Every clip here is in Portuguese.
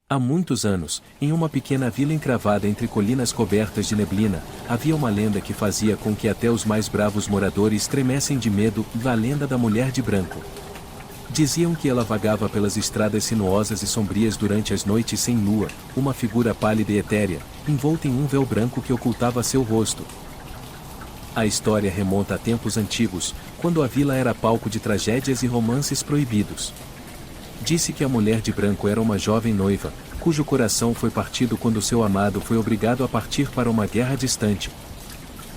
Há muitos anos, em uma pequena vila encravada entre colinas cobertas de neblina, havia uma lenda que fazia com que até os mais bravos moradores tremessem de medo, a lenda da mulher de branco. Diziam que ela vagava pelas estradas sinuosas e sombrias durante as noites sem lua, uma figura pálida e etérea, envolta em um véu branco que ocultava seu rosto. A história remonta a tempos antigos, quando a vila era palco de tragédias e romances proibidos. Disse que a mulher de branco era uma jovem noiva, cujo coração foi partido quando seu amado foi obrigado a partir para uma guerra distante.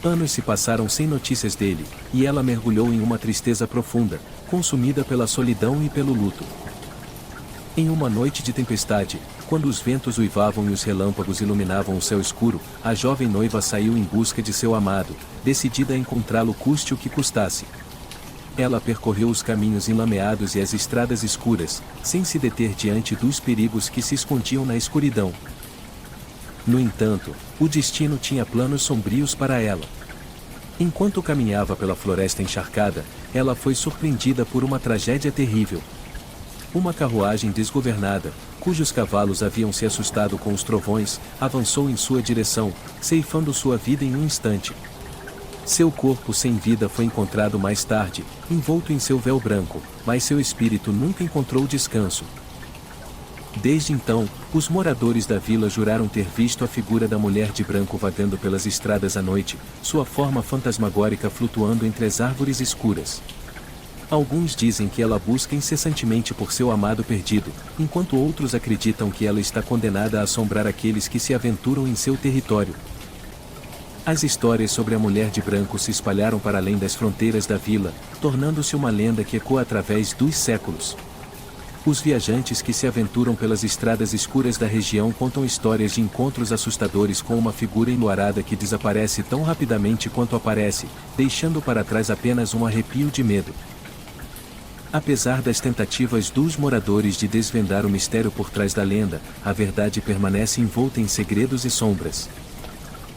Anos se passaram sem notícias dele, e ela mergulhou em uma tristeza profunda, consumida pela solidão e pelo luto. Em uma noite de tempestade, quando os ventos uivavam e os relâmpagos iluminavam o céu escuro, a jovem noiva saiu em busca de seu amado, decidida a encontrá-lo custe o que custasse. Ela percorreu os caminhos enlameados e as estradas escuras, sem se deter diante dos perigos que se escondiam na escuridão. No entanto, o destino tinha planos sombrios para ela. Enquanto caminhava pela floresta encharcada, ela foi surpreendida por uma tragédia terrível. Uma carruagem desgovernada, cujos cavalos haviam se assustado com os trovões, avançou em sua direção, ceifando sua vida em um instante. Seu corpo sem vida foi encontrado mais tarde, envolto em seu véu branco, mas seu espírito nunca encontrou descanso. Desde então, os moradores da vila juraram ter visto a figura da mulher de branco vagando pelas estradas à noite, sua forma fantasmagórica flutuando entre as árvores escuras. Alguns dizem que ela busca incessantemente por seu amado perdido, enquanto outros acreditam que ela está condenada a assombrar aqueles que se aventuram em seu território. As histórias sobre a mulher de branco se espalharam para além das fronteiras da vila, tornando-se uma lenda que ecoa através dos séculos. Os viajantes que se aventuram pelas estradas escuras da região contam histórias de encontros assustadores com uma figura enluarada que desaparece tão rapidamente quanto aparece, deixando para trás apenas um arrepio de medo. Apesar das tentativas dos moradores de desvendar o mistério por trás da lenda, a verdade permanece envolta em segredos e sombras.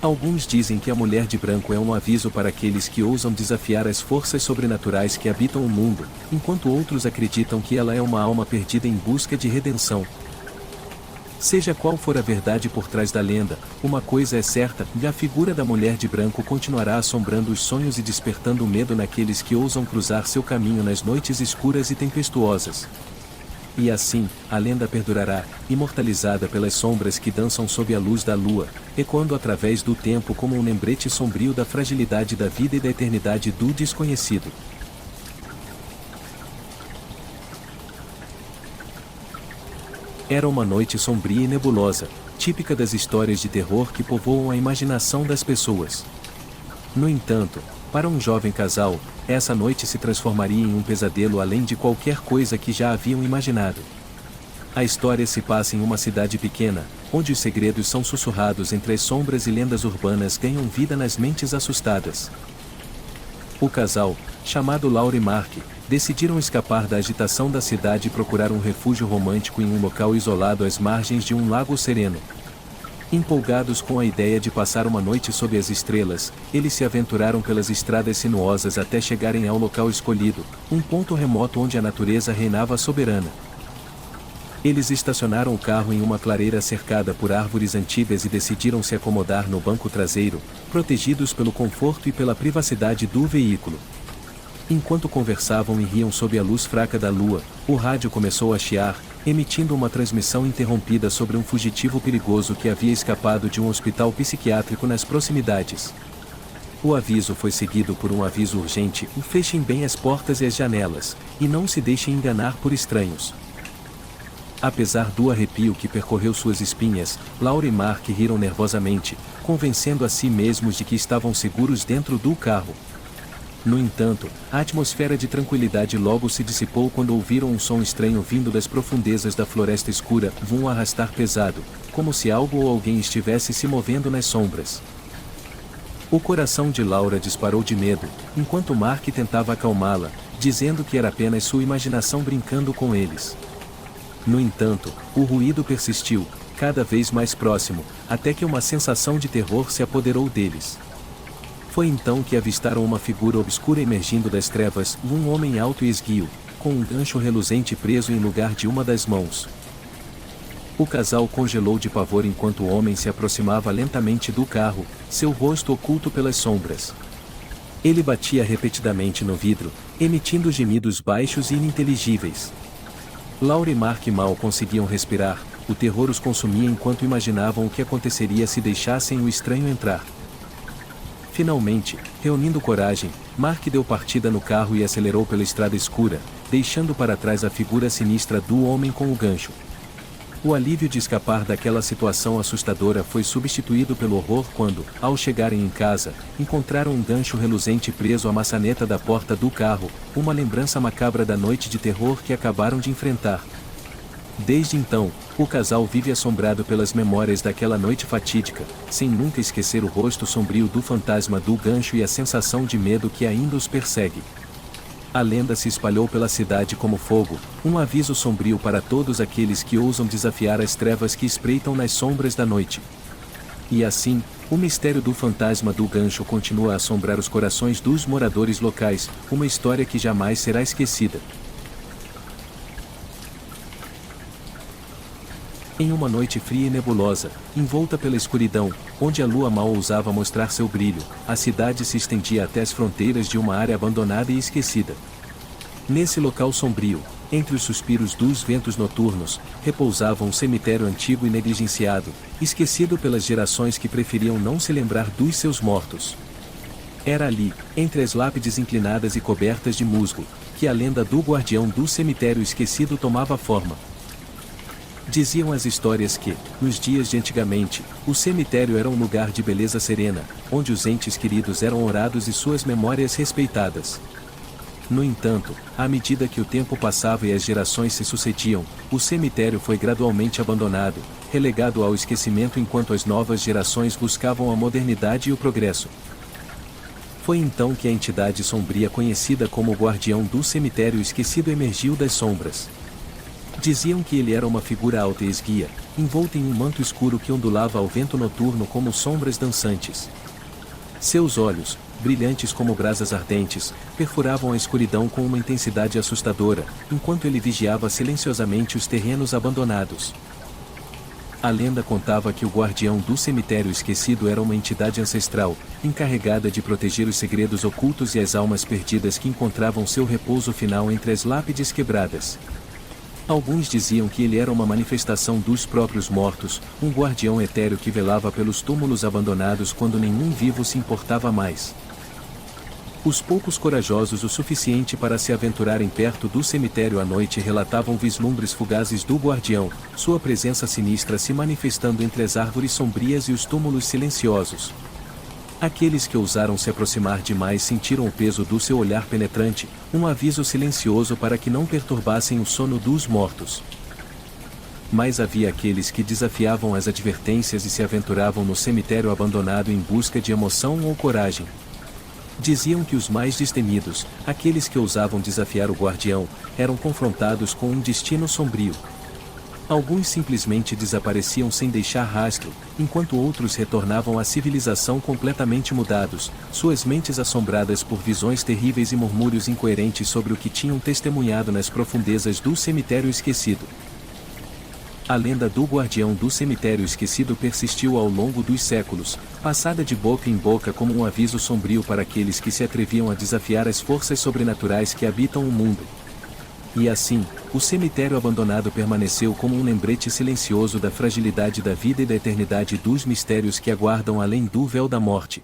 Alguns dizem que a mulher de branco é um aviso para aqueles que ousam desafiar as forças sobrenaturais que habitam o mundo, enquanto outros acreditam que ela é uma alma perdida em busca de redenção. Seja qual for a verdade por trás da lenda, uma coisa é certa, a figura da mulher de branco continuará assombrando os sonhos e despertando medo naqueles que ousam cruzar seu caminho nas noites escuras e tempestuosas. E assim, a lenda perdurará, imortalizada pelas sombras que dançam sob a luz da lua, ecoando através do tempo como um lembrete sombrio da fragilidade da vida e da eternidade do desconhecido. Era uma noite sombria e nebulosa, típica das histórias de terror que povoam a imaginação das pessoas. No entanto, para um jovem casal, essa noite se transformaria em um pesadelo além de qualquer coisa que já haviam imaginado. A história se passa em uma cidade pequena, onde os segredos são sussurrados entre as sombras e lendas urbanas ganham vida nas mentes assustadas. O casal, chamado Laura e Mark, decidiram escapar da agitação da cidade e procurar um refúgio romântico em um local isolado às margens de um lago sereno. Empolgados com a ideia de passar uma noite sob as estrelas, eles se aventuraram pelas estradas sinuosas até chegarem ao local escolhido, um ponto remoto onde a natureza reinava soberana. Eles estacionaram o carro em uma clareira cercada por árvores antigas e decidiram se acomodar no banco traseiro, protegidos pelo conforto e pela privacidade do veículo. Enquanto conversavam e riam sob a luz fraca da lua, o rádio começou a chiar, emitindo uma transmissão interrompida sobre um fugitivo perigoso que havia escapado de um hospital psiquiátrico nas proximidades. O aviso foi seguido por um aviso urgente: fechem bem as portas e as janelas, e não se deixem enganar por estranhos. Apesar do arrepio que percorreu suas espinhas, Laura e Mark riram nervosamente, convencendo a si mesmos de que estavam seguros dentro do carro. No entanto, a atmosfera de tranquilidade logo se dissipou quando ouviram um som estranho vindo das profundezas da floresta escura, um arrastar pesado, como se algo ou alguém estivesse se movendo nas sombras. O coração de Laura disparou de medo, enquanto Mark tentava acalmá-la, dizendo que era apenas sua imaginação brincando com eles. No entanto, o ruído persistiu, cada vez mais próximo, até que uma sensação de terror se apoderou deles. Foi então que avistaram uma figura obscura emergindo das trevas, um homem alto e esguio, com um gancho reluzente preso em lugar de uma das mãos. O casal congelou de pavor enquanto o homem se aproximava lentamente do carro, seu rosto oculto pelas sombras. Ele batia repetidamente no vidro, emitindo gemidos baixos e ininteligíveis. Laura e Mark mal conseguiam respirar, o terror os consumia enquanto imaginavam o que aconteceria se deixassem o estranho entrar. Finalmente, reunindo coragem, Mark deu partida no carro e acelerou pela estrada escura, deixando para trás a figura sinistra do homem com o gancho. O alívio de escapar daquela situação assustadora foi substituído pelo horror quando, ao chegarem em casa, encontraram um gancho reluzente preso à maçaneta da porta do carro, uma lembrança macabra da noite de terror que acabaram de enfrentar. Desde então, o casal vive assombrado pelas memórias daquela noite fatídica, sem nunca esquecer o rosto sombrio do fantasma do gancho e a sensação de medo que ainda os persegue. A lenda se espalhou pela cidade como fogo, um aviso sombrio para todos aqueles que ousam desafiar as trevas que espreitam nas sombras da noite. E assim, o mistério do fantasma do gancho continua a assombrar os corações dos moradores locais, uma história que jamais será esquecida. Em uma noite fria e nebulosa, envolta pela escuridão, onde a lua mal ousava mostrar seu brilho, a cidade se estendia até as fronteiras de uma área abandonada e esquecida. Nesse local sombrio, entre os suspiros dos ventos noturnos, repousava um cemitério antigo e negligenciado, esquecido pelas gerações que preferiam não se lembrar dos seus mortos. Era ali, entre as lápides inclinadas e cobertas de musgo, que a lenda do guardião do cemitério esquecido tomava forma. Diziam as histórias que, nos dias de antigamente, o cemitério era um lugar de beleza serena, onde os entes queridos eram honrados e suas memórias respeitadas. No entanto, à medida que o tempo passava e as gerações se sucediam, o cemitério foi gradualmente abandonado, relegado ao esquecimento enquanto as novas gerações buscavam a modernidade e o progresso. Foi então que a entidade sombria conhecida como o Guardião do Cemitério Esquecido emergiu das sombras. Diziam que ele era uma figura alta e esguia, envolta em um manto escuro que ondulava ao vento noturno como sombras dançantes. Seus olhos, brilhantes como brasas ardentes, perfuravam a escuridão com uma intensidade assustadora, enquanto ele vigiava silenciosamente os terrenos abandonados. A lenda contava que o guardião do cemitério esquecido era uma entidade ancestral, encarregada de proteger os segredos ocultos e as almas perdidas que encontravam seu repouso final entre as lápides quebradas. Alguns diziam que ele era uma manifestação dos próprios mortos, um guardião etéreo que velava pelos túmulos abandonados quando nenhum vivo se importava mais. Os poucos corajosos o suficiente para se aventurarem perto do cemitério à noite relatavam vislumbres fugazes do guardião, sua presença sinistra se manifestando entre as árvores sombrias e os túmulos silenciosos. Aqueles que ousaram se aproximar demais sentiram o peso do seu olhar penetrante, um aviso silencioso para que não perturbassem o sono dos mortos. Mas havia aqueles que desafiavam as advertências e se aventuravam no cemitério abandonado em busca de emoção ou coragem. Diziam que os mais destemidos, aqueles que ousavam desafiar o guardião, eram confrontados com um destino sombrio. Alguns simplesmente desapareciam sem deixar rastro, enquanto outros retornavam à civilização completamente mudados, suas mentes assombradas por visões terríveis e murmúrios incoerentes sobre o que tinham testemunhado nas profundezas do cemitério esquecido. A lenda do guardião do cemitério esquecido persistiu ao longo dos séculos, passada de boca em boca como um aviso sombrio para aqueles que se atreviam a desafiar as forças sobrenaturais que habitam o mundo. E assim, o cemitério abandonado permaneceu como um lembrete silencioso da fragilidade da vida e da eternidade dos mistérios que aguardam além do véu da morte.